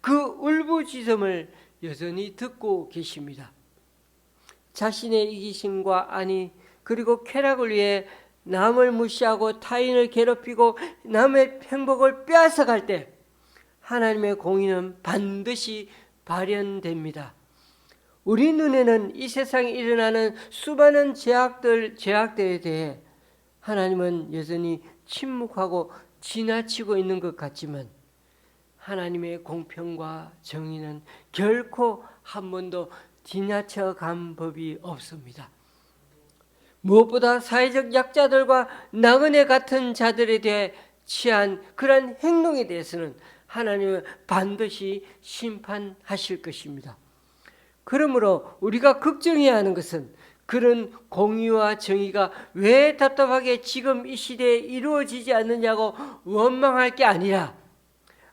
Speaker 1: 그 울부짖음을 여전히 듣고 계십니다. 자신의 이기심과 안위 그리고 쾌락을 위해 남을 무시하고 타인을 괴롭히고 남의 행복을 빼앗아갈 때 하나님의 공의는 반드시 발현됩니다. 우리 눈에는 이 세상에 일어나는 수많은 죄악들에 대해 하나님은 여전히 침묵하고 지나치고 있는 것 같지만 하나님의 공평과 정의는 결코 한 번도 지나쳐 간 법이 없습니다. 무엇보다 사회적 약자들과 나그네 같은 자들에 대해 취한 그러한 행동에 대해서는 하나님은 반드시 심판하실 것입니다. 그러므로 우리가 걱정해야 하는 것은 그런 공의와 정의가 왜 답답하게 지금 이 시대에 이루어지지 않느냐고 원망할 게 아니라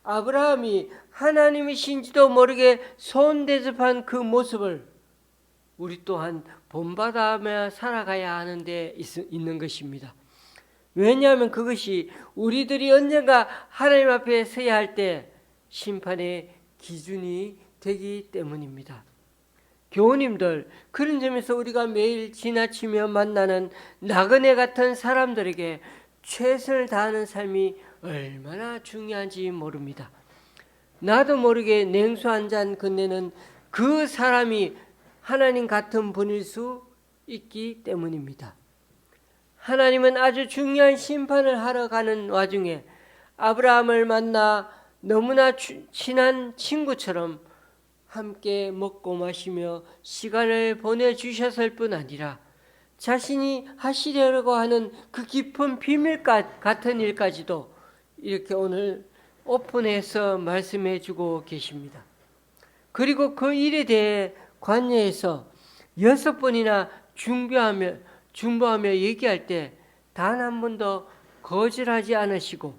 Speaker 1: 아브라함이 하나님이신지도 모르게 손대접한 그 모습을 우리 또한 본받아며 살아가야 하는 데 있는 것입니다. 왜냐하면 그것이 우리들이 언젠가 하나님 앞에 서야 할 때 심판의 기준이 되기 때문입니다. 교우님들, 그런 점에서 우리가 매일 지나치며 만나는 나그네 같은 사람들에게 최선을 다하는 삶이 얼마나 중요한지 모릅니다. 나도 모르게 냉수 한 잔 건네는 그 사람이 하나님 같은 분일 수 있기 때문입니다. 하나님은 아주 중요한 심판을 하러 가는 와중에 아브라함을 만나 너무나 친한 친구처럼 함께 먹고 마시며 시간을 보내주셨을 뿐 아니라 자신이 하시려고 하는 그 깊은 비밀 같은 일까지도 이렇게 오늘 오픈해서 말씀해 주고 계십니다. 그리고 그 일에 대해 관여해서 6번이나 중보하며 얘기할 때 단 한 번도 거절하지 않으시고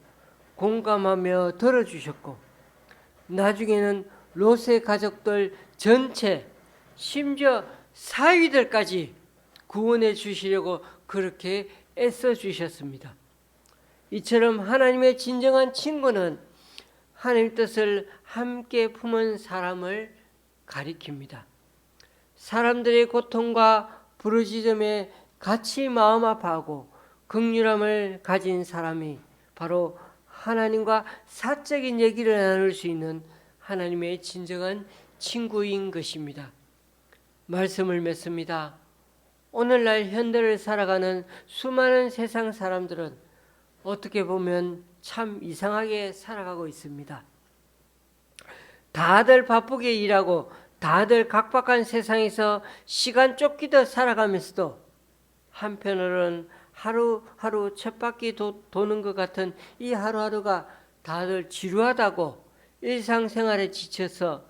Speaker 1: 공감하며 들어주셨고 나중에는 롯의 가족들 전체 심지어 사위들까지 구원해 주시려고 그렇게 애써 주셨습니다. 이처럼 하나님의 진정한 친구는 하나님 뜻을 함께 품은 사람을 가리킵니다. 사람들의 고통과 부르짖음에 같이 마음 아파하고 긍휼함을 가진 사람이 바로 하나님과 사적인 얘기를 나눌 수 있는 하나님의 진정한 친구인 것입니다. 말씀을 맺습니다. 오늘날 현대를 살아가는 수많은 세상 사람들은 어떻게 보면 참 이상하게 살아가고 있습니다. 다들 바쁘게 일하고 다들 각박한 세상에서 시간 쫓기듯 살아가면서도 한편으로는 하루하루 쳇바퀴 도는 것 같은 이 하루하루가 다들 지루하다고 일상생활에 지쳐서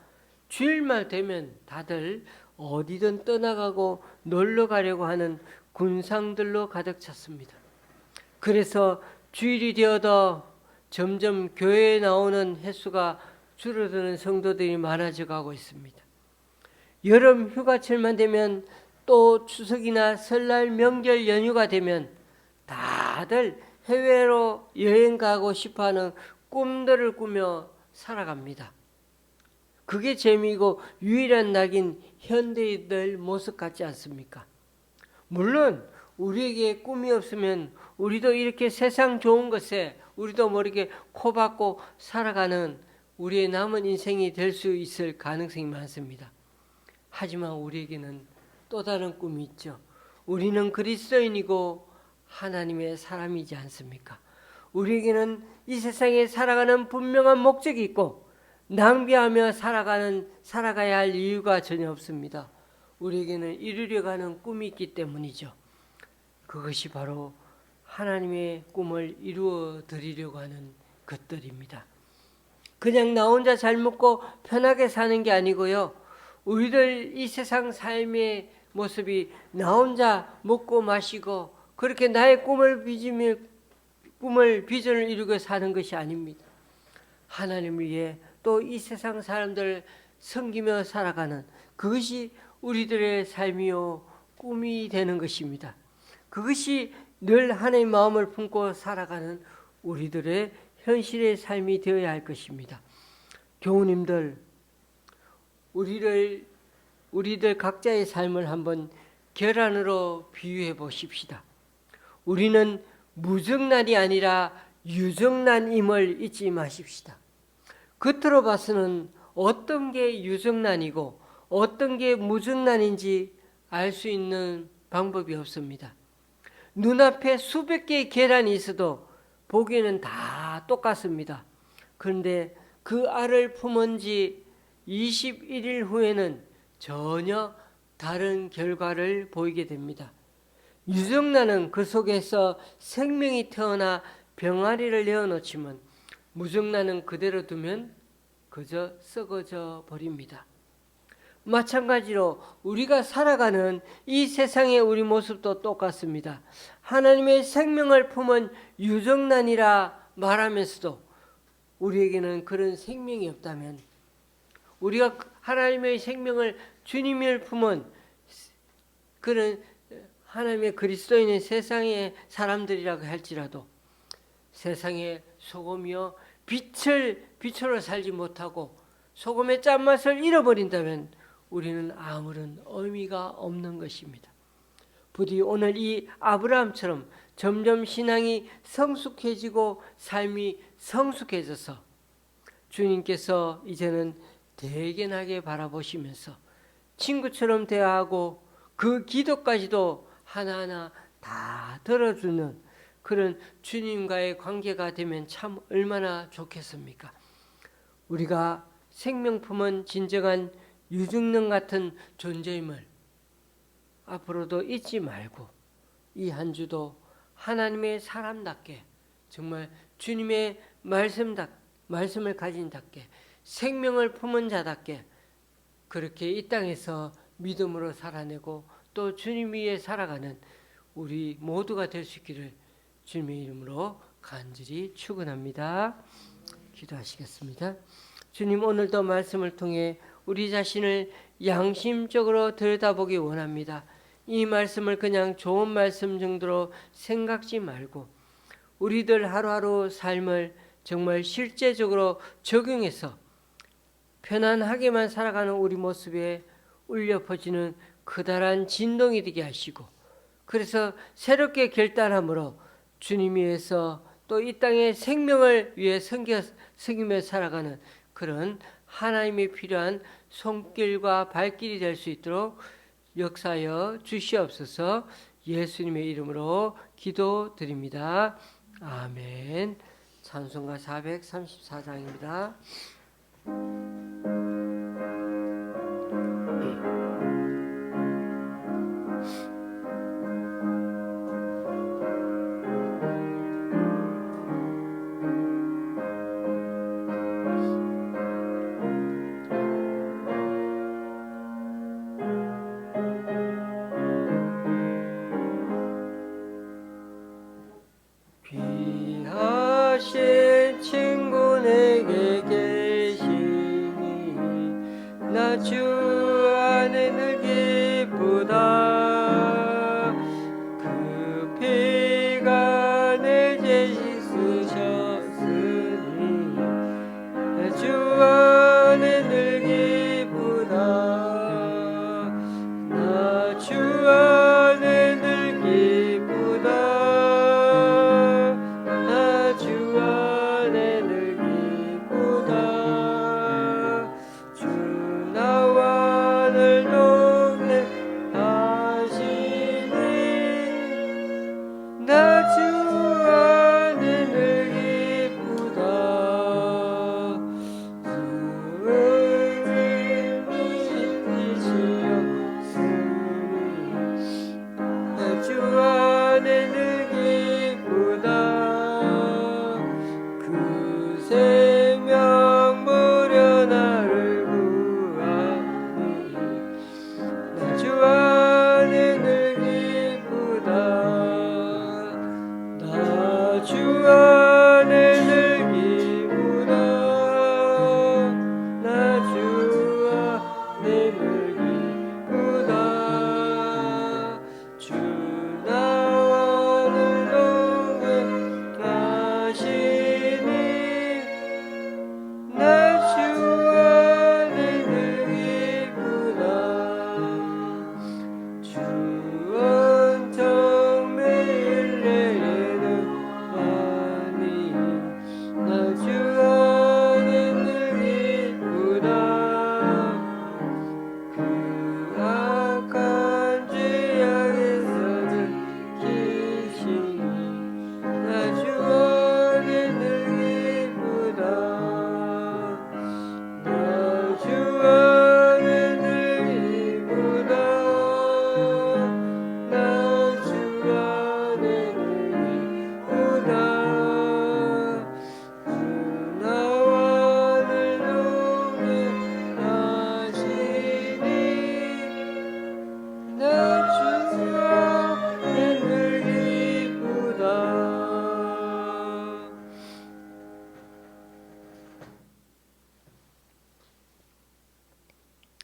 Speaker 1: 주일말 되면 다들 어디든 떠나가고 놀러 가려고 하는 군상들로 가득 찼습니다. 그래서 주일이 되어도 점점 교회에 나오는 횟수가 줄어드는 성도들이 많아져 가고 있습니다. 여름 휴가철만 되면 또 추석이나 설날 명절 연휴가 되면 다들 해외로 여행 가고 싶어하는 꿈들을 꾸며 살아갑니다. 그게 재미이고 유일한 낙인 현대인들 모습 같지 않습니까? 물론 우리에게 꿈이 없으면 우리도 이렇게 세상 좋은 것에 우리도 모르게 코박고 살아가는 우리의 남은 인생이 될 수 있을 가능성이 많습니다. 하지만 우리에게는 또 다른 꿈이 있죠. 우리는 그리스도인이고 하나님의 사람이지 않습니까? 우리에게는 이 세상에 살아가는 분명한 목적이 있고 낭비하며 살아가야 할 이유가 전혀 없습니다. 우리에게는 이루려고 하는 꿈이 있기 때문이죠. 그것이 바로 하나님의 꿈을 이루어 드리려고 하는 것들입니다. 그냥 나 혼자 잘 먹고 편하게 사는 게 아니고요. 우리들 이 세상 삶의 모습이 나 혼자 먹고 마시고 그렇게 나의 비전을 이루고 사는 것이 아닙니다. 하나님을 위해 또 이 세상 사람들 섬기며 살아가는 그것이 우리들의 삶이요 꿈이 되는 것입니다. 그것이 늘 하나님의 마음을 품고 살아가는 우리들의 현실의 삶이 되어야 할 것입니다. 교우님들, 우리들 각자의 삶을 한번 계란으로 비유해 보십시다. 우리는 무정란이 아니라 유정란임을 잊지 마십시다. 겉으로 봐서는 어떤 게 유정란이고 어떤 게 무정란인지 알 수 있는 방법이 없습니다. 눈앞에 수백 개의 계란이 있어도 보기에는 다 똑같습니다. 그런데 그 알을 품은 지 21일 후에는 전혀 다른 결과를 보이게 됩니다. 유정란은 그 속에서 생명이 태어나 병아리를 내어놓지만 무정란은 그대로 두면 그저 썩어져 버립니다. 마찬가지로 우리가 살아가는 이 세상의 우리 모습도 똑같습니다. 하나님의 생명을 품은 유정란이라 말하면서도 우리에게는 그런 생명이 없다면, 우리가 하나님의 생명을 주님을 품은 그런 하나님의 그리스도인의 세상의 사람들이라고 할지라도 세상의 소금이요 빛으로 살지 못하고 소금의 짠맛을 잃어버린다면 우리는 아무런 의미가 없는 것입니다. 부디 오늘 이 아브라함처럼 점점 신앙이 성숙해지고 삶이 성숙해져서 주님께서 이제는 대견하게 바라보시면서 친구처럼 대화하고 그 기도까지도 하나하나 다 들어주는 그런 주님과의 관계가 되면 참 얼마나 좋겠습니까? 우리가 생명품은 진정한 유정란 같은 존재임을 앞으로도 잊지 말고 이 한 주도 하나님의 사람답게 정말 주님의 말씀을 가진 답게 생명을 품은 자답게 그렇게 이 땅에서 믿음으로 살아내고 또 주님 위에 살아가는 우리 모두가 될 수 있기를 주님의 이름으로 간절히 축원합니다. 기도하시겠습니다. 주님, 오늘도 말씀을 통해 우리 자신을 양심적으로 들여다보기 원합니다. 이 말씀을 그냥 좋은 말씀 정도로 생각지 말고 우리들 하루하루 삶을 정말 실제적으로 적용해서 편안하게만 살아가는 우리 모습에 울려 퍼지는 커다란 진동이 되게 하시고, 그래서 새롭게 결단함으로 주님 위해서 또 이 땅의 생명을 위해 섬기며 살아가는 그런 하나님이 필요한 손길과 발길이 될 수 있도록 역사하여 주시옵소서. 예수님의 이름으로 기도드립니다. 아멘. 찬송가 434장입니다. 귀하신 친구 내게 계시니 나 주 안에 늘 기쁘다. 그 피가 내 죄 씻으셨으니 나 주 안에 늘 기쁘다. 나 주 안에 늘 기쁘다. 주 나와 늘 동행하시니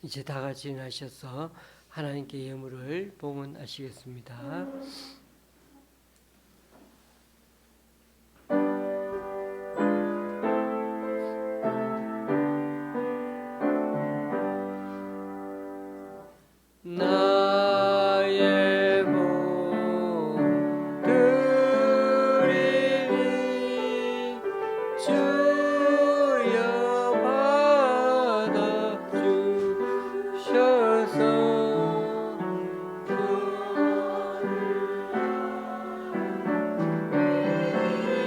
Speaker 1: 이제 다 같이 일어나셔서 하나님께 예물을 봉헌하시겠습니다. 나의 몸 드리니 주여 받아 주셔서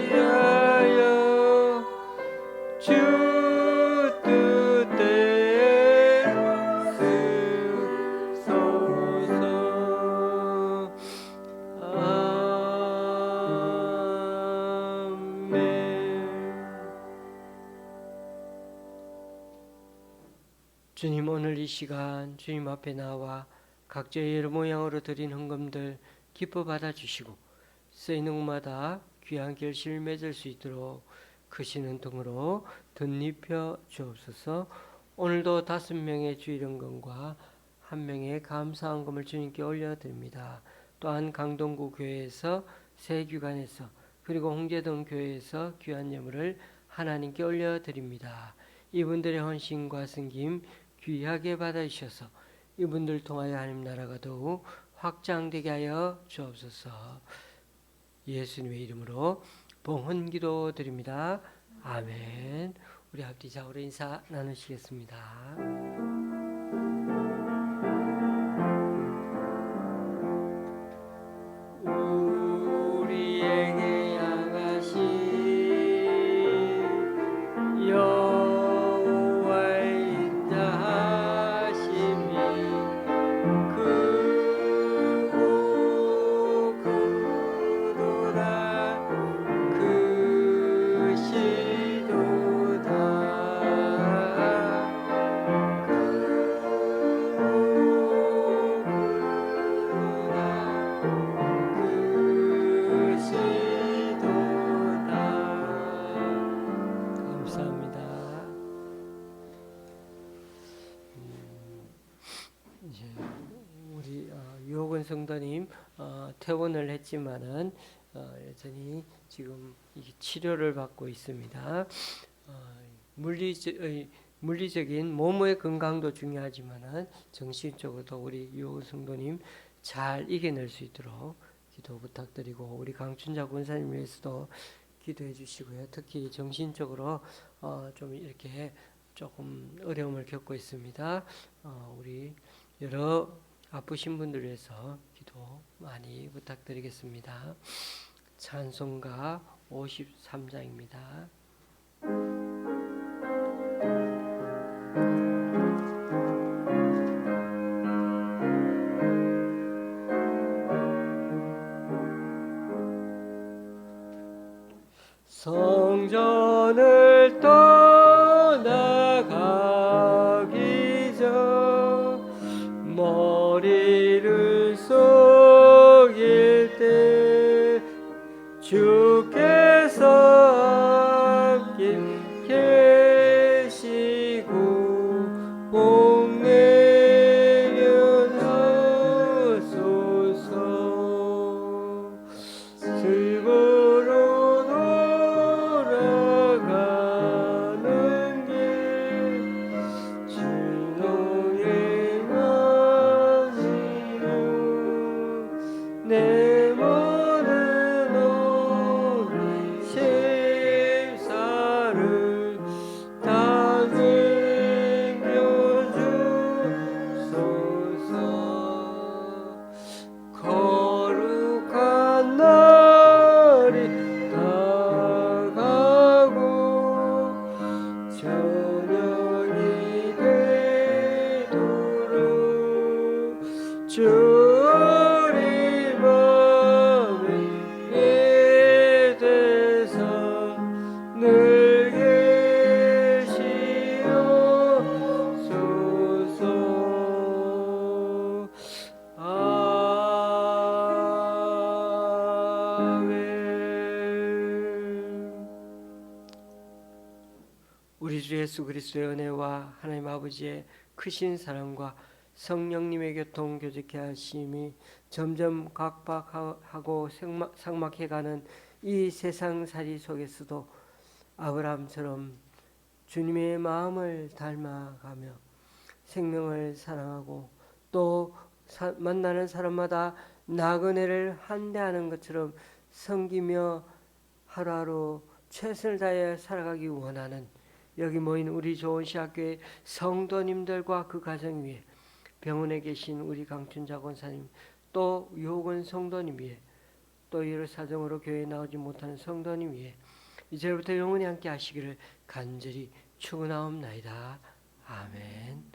Speaker 1: 위하여 주 뜻대로 쓰소서. 아멘. 주님, 오늘 이 시간 주님 앞에 나와 각자의 여러 모양으로 드린 헌금들 기뻐 받아주시고 쓰이는 곳마다 귀한 결실을 맺을 수 있도록 크시는 등으로 덧입혀 주옵소서. 오늘도 5명의 주일헌금과 1명의 감사헌금을 주님께 올려드립니다. 또한 강동구 교회에서 세규관에서 그리고 홍제동 교회에서 귀한 예물을 하나님께 올려드립니다. 이분들의 헌신과 섬김 귀하게 받아주셔서 이분들 통하여 하나님 나라가 더욱 확장되게 하여 주옵소서. 예수님의 이름으로 봉헌기도 드립니다. 아멘. 우리 앞뒤 좌우로 인사 나누시겠습니다. 우리에게 양하신 여호와의 인자하심이 크고 크도다 크시도다 감사합니다. 이제 우리 유호근 성도님 퇴원을 했지만은 여전히 지금 치료를 받고 있습니다. 물리적인 몸의 건강도 중요하지만은 정신적으로도 우리 유호근 성도님 잘 이겨낼 수 있도록 기도 부탁드리고 우리 강춘자 권사님 위해서도 기도해 주시고요. 특히 정신적으로 좀 이렇게 조금 어려움을 겪고 있습니다. 우리 여러 아프신 분들 위해서 기도 많이 부탁드리겠습니다. 찬송가 53장입니다. 성전을 떠나가기 전 머리를 속일 때 주께서 함께 계시고 복 내려 하소서. 집으로 돌아가는 길 진홍의 마음으로 내 모든 오늘 심사를 다 챙겨주소서. 거룩한 날이 다가고 저녁이 되도록 주리 맘에 대해서 늘 계시옵소서. 아멘. 우리 주 예수 그리스도의 은혜와 하나님 아버지의 크신 사랑과 성령님의 교통 교제케 하심이 점점 각박하고 삭막해가는 이 세상살이 속에서도 아브라함처럼 주님의 마음을 닮아가며 생명을 사랑하고 또 만나는 사람마다 나그네를 한대하는 것처럼 섬기며 하루하루 최선을 다해 살아가기 원하는 여기 모인 우리 좋은시학교의 성도님들과 그 가정 위에 병원에 계신 우리 강춘자 권사님 또 유호근 성도님 위에 또 여러 사정으로 교회에 나오지 못하는 성도님 위에 이제부터 영원히 함께 하시기를 간절히 축원하옵나이다. 아멘.